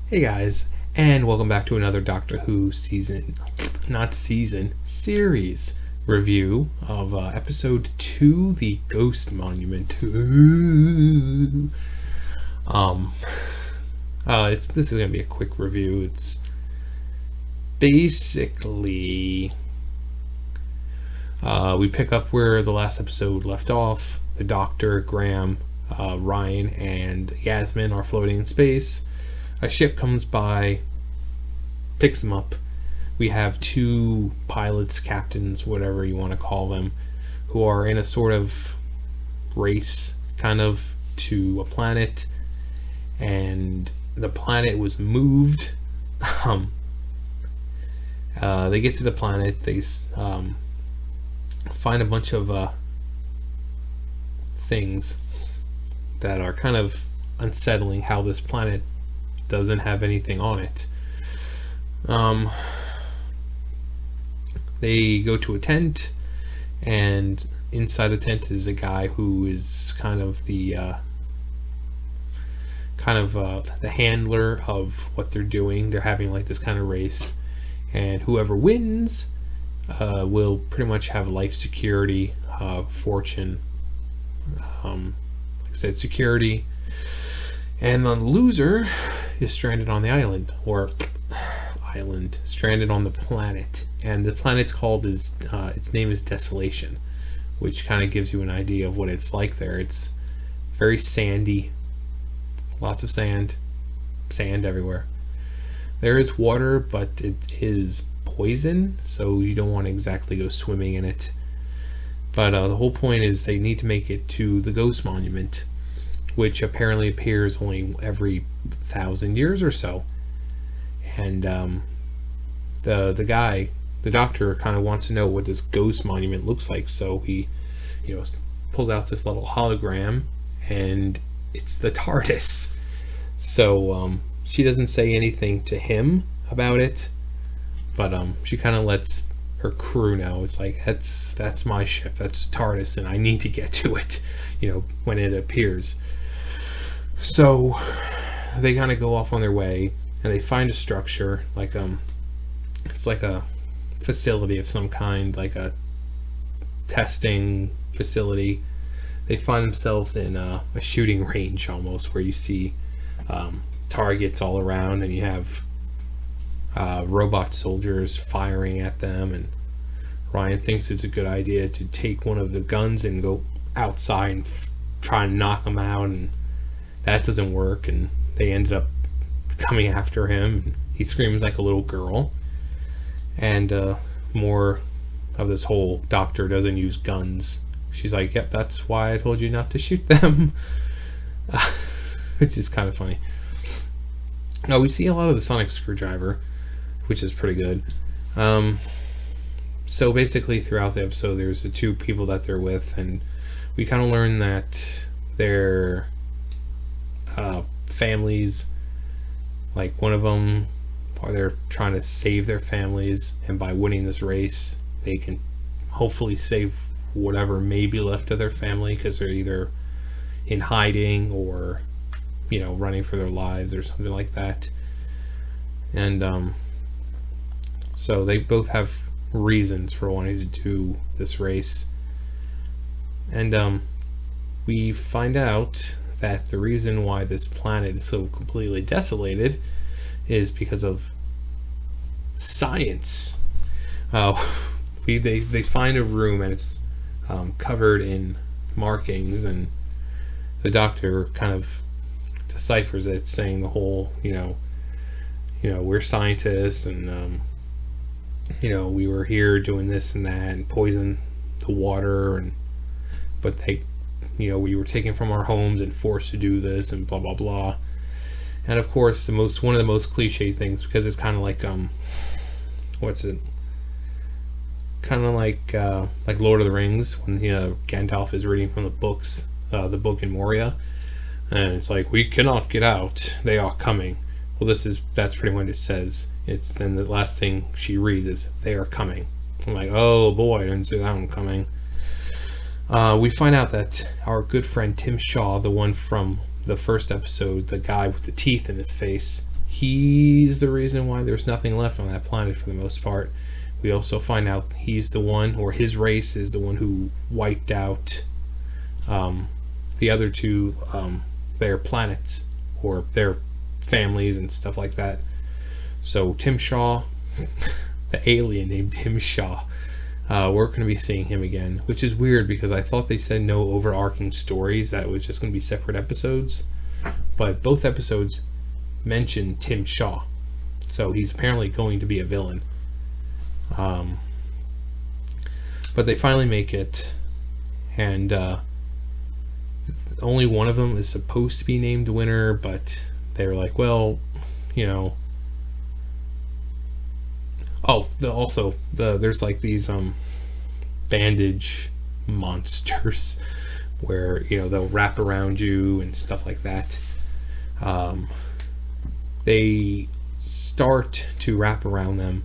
Hey guys, and welcome back to another Doctor Who series review of episode 2, The Ghost Monument. This is going to be a quick review. It's basically, we pick up where the last episode left off. The Doctor, Graham, Ryan, and Yasmin are floating in space. A ship comes by, picks them up. We have two pilots, captains, whatever you want to call them, who are in a sort of race, kind of, to a planet, and the planet was moved. They get to the planet, they find a bunch of things that are kind of unsettling, how this planet doesn't have anything on it. They go to a tent, and inside the tent is a guy who is kind of the handler of what they're doing. They're having like this kind of race, and whoever wins will pretty much have life security, fortune, like I said, security. And the loser is stranded on the island, stranded on the planet. And the planet's called its name is Desolation, which kind of gives you an idea of what it's like there. It's very sandy, lots of sand everywhere. There is water, but it is poison, so you don't want to exactly go swimming in it. But the whole point is they need to make it to the Ghost Monument, which apparently appears only every 1,000 years or so. And the doctor kind of wants to know what this ghost monument looks like, so he pulls out this little hologram, and it's the TARDIS. So she doesn't say anything to him about it, but she kind of lets her crew know. It's like, that's my ship, that's TARDIS, and I need to get to it when it appears. So they kind of go off on their way, and they find a structure, like it's like a facility of some kind, like a testing facility. They find themselves in a shooting range almost, where you see targets all around, and you have robot soldiers firing at them. And Ryan thinks it's a good idea to take one of the guns and go outside and try and knock them out, and that doesn't work, and they ended up coming after him. He screams like a little girl. And more of this whole Doctor doesn't use guns. She's like, yep, that's why I told you not to shoot them. Which is kind of funny. Now we see a lot of the sonic screwdriver, which is pretty good. So basically throughout the episode there's the two people that they're with, and we kind of learn that they're families. Like one of them, or they're trying to save their families, and by winning this race they can hopefully save whatever may be left of their family, because they're either in hiding or running for their lives or something like that. And so they both have reasons for wanting to do this race. And we find out that the reason why this planet is so completely desolated is because of science. They find a room, and it's covered in markings, and the Doctor kind of deciphers it, saying the whole we're scientists, and we were here doing this and that, and poison the water, but we were taken from our homes and forced to do this, and blah blah blah. And of course one of the most cliche things, because it's kind of like kind of like Lord of the Rings, when Gandalf is reading from the books, the book in Moria, and it's like, we cannot get out, they are coming. Well, that's pretty much what it says. It's then the last thing she reads is, they are coming. I'm like, oh boy, I didn't see that one coming. We find out that our good friend Tim Shaw, the one from the first episode, the guy with the teeth in his face, he's the reason why there's nothing left on that planet for the most part. We also find out he's the one, or his race is the one who wiped out the other two, their planets or their families and stuff like that. So Tim Shaw, the alien named Tim Shaw, we're going to be seeing him again, which is weird because I thought they said no overarching stories, that it was just going to be separate episodes. But both episodes mention Tim Shaw, so he's apparently going to be a villain. But they finally make it, and only one of them is supposed to be named Winter, but they were like, well, you know. Oh, there's like these bandage monsters where, you know, they'll wrap around you and stuff like that. They start to wrap around them,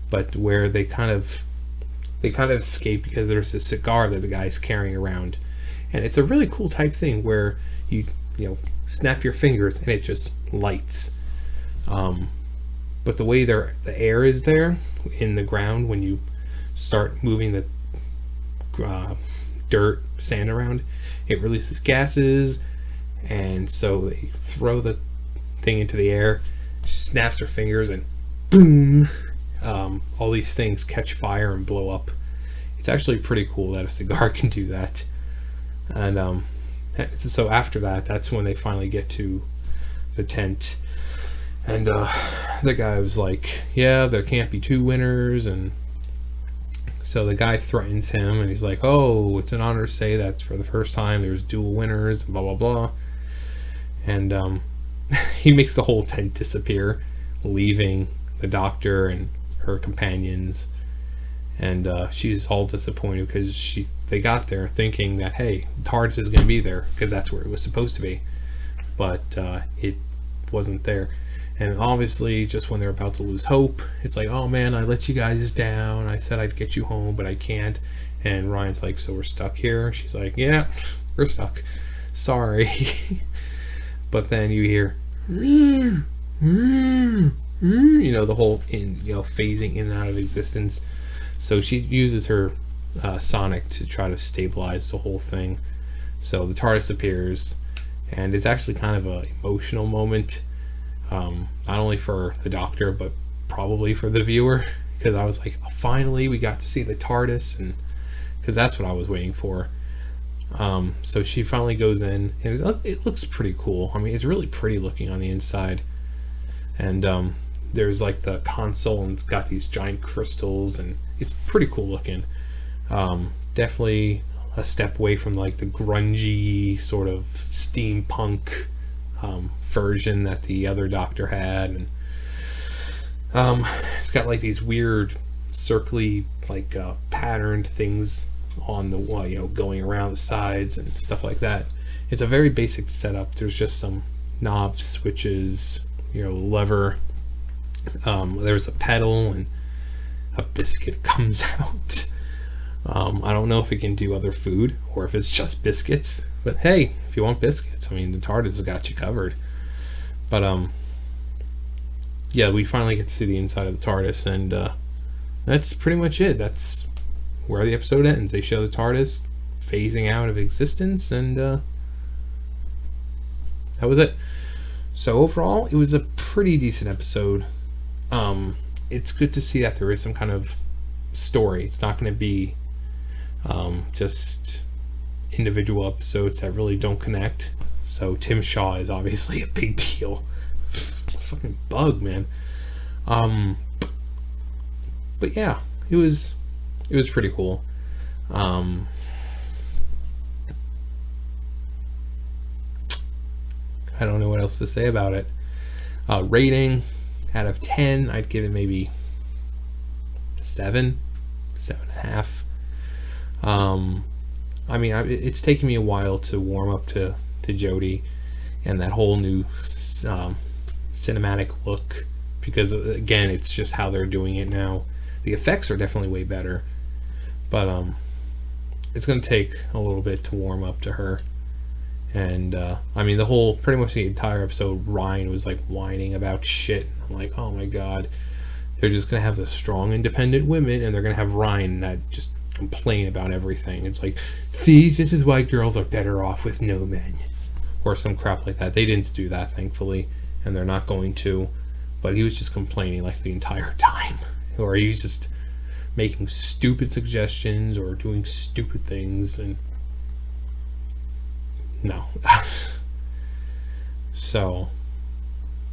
but where they kind of escape because there's a cigar that the guy's carrying around, and it's a really cool type thing where you snap your fingers and it just lights. But the way the air is there in the ground when you start moving the dirt, sand around, it releases gases, and so they throw the thing into the air, snaps her fingers, and boom, all these things catch fire and blow up. It's actually pretty cool that a cigar can do that. And so after that, that's when they finally get to the tent. And the guy was like, yeah, there can't be two winners. And so the guy threatens him, and he's like, oh, it's an honor to say that for the first time there's dual winners, blah, blah, blah. And he makes the whole tent disappear, leaving the doctor and her companions. And she's all disappointed because they got there thinking that, hey, TARDIS is going to be there because that's where it was supposed to be. But it wasn't there. And obviously, just when they're about to lose hope, it's like, oh man, I let you guys down. I said I'd get you home, but I can't. And Ryan's like, so we're stuck here? She's like, yeah, we're stuck. Sorry. But then you hear, you know, the whole phasing in and out of existence. So she uses her sonic to try to stabilize the whole thing. So the TARDIS appears, and it's actually kind of an emotional moment. Not only for the doctor, but probably for the viewer, because I was like, oh, finally we got to see the TARDIS, and because that's what I was waiting for. So she finally goes in, and it looks pretty cool. I mean, it's really pretty looking on the inside. And there's like the console, and it's got these giant crystals, and it's pretty cool looking. Definitely a step away from like the grungy sort of steampunk version that the other Doctor had. And it's got like these weird circly, like patterned things on the wall, going around the sides and stuff like that. It's a very basic setup. There's just some knobs, switches, lever. There's a pedal, and a biscuit comes out. I don't know if it can do other food or if it's just biscuits, but hey, if you want biscuits, I mean, the TARDIS has got you covered. But yeah, we finally get to see the inside of the TARDIS, and that's pretty much it. That's where the episode ends. They show the TARDIS phasing out of existence, and that was it. So overall, it was a pretty decent episode. It's good to see that there is some kind of story. It's not going to be just individual episodes that really don't connect. So Tim Shaw is obviously a big deal. Fucking bug, man. But yeah, it was pretty cool. I don't know what else to say about it. Rating out of 10, I'd give it maybe 7.5. I mean, it's taken me a while to warm up to Jodie and that whole new cinematic look, because again, it's just how they're doing it now. The effects are definitely way better, but it's going to take a little bit to warm up to her. And I mean, the whole, pretty much the entire episode, Ryan was like whining about shit. I'm like, oh my god, they're just gonna have the strong, independent women, and they're gonna have Ryan that just complain about everything. It's like, see, this is why girls are better off with no men, or some crap like that. They didn't do that, thankfully, and they're not going to. But he was just complaining like the entire time, or he was just making stupid suggestions or doing stupid things, and no. So,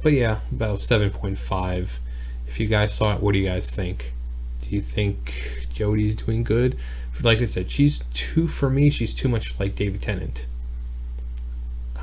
but yeah, about 7.5. If you guys saw it, what do you guys think? Do you think Jodie's doing good? Like I said, she's for me, she's too much like David Tennant.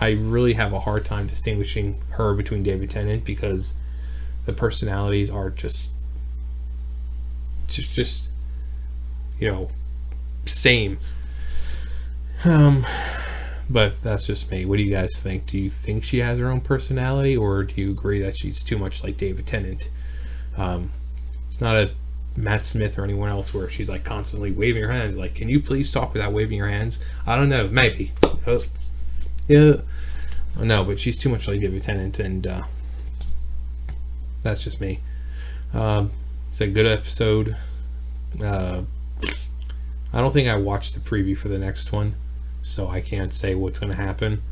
I really have a hard time distinguishing her between David Tennant because the personalities are just you know, same. But that's just me. What do you guys think? Do you think she has her own personality, or do you agree that she's too much like David Tennant? It's not a Matt Smith or anyone else where she's like constantly waving her hands. Like, can you please talk without waving your hands? I don't know. Maybe. Yeah. No, but she's too much like David Tennant, and that's just me. It's a good episode. I don't think I watched the preview for the next one, so I can't say what's going to happen.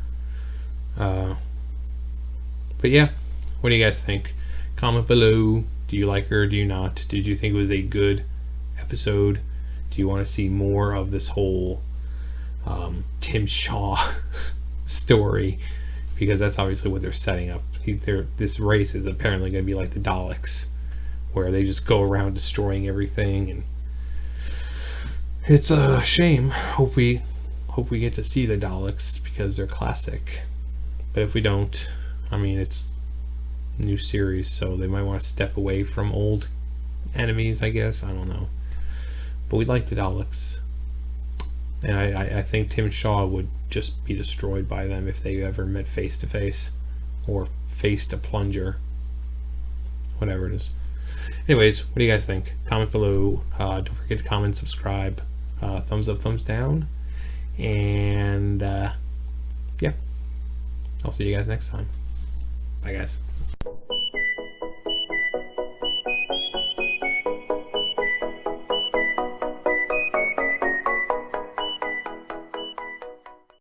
But yeah, what do you guys think? Comment below. Do you like her? Do you not? Did you think it was a good episode? Do you want to see more of this whole Tim Shaw story? Because that's obviously what they're setting up. This race is apparently going to be like the Daleks, where they just go around destroying everything, and it's a shame. Hope we get to see the Daleks because they're classic. But if we don't, I mean, it's a new series, so they might want to step away from old enemies, I guess. I don't know. But we like the Daleks. And I think Tim Shaw would just be destroyed by them if they ever met face to face, or faced a plunger, whatever it is. Anyways, what do you guys think? Comment below. Don't forget to comment, subscribe, thumbs up, thumbs down, and yeah, I'll see you guys next time. Bye, guys.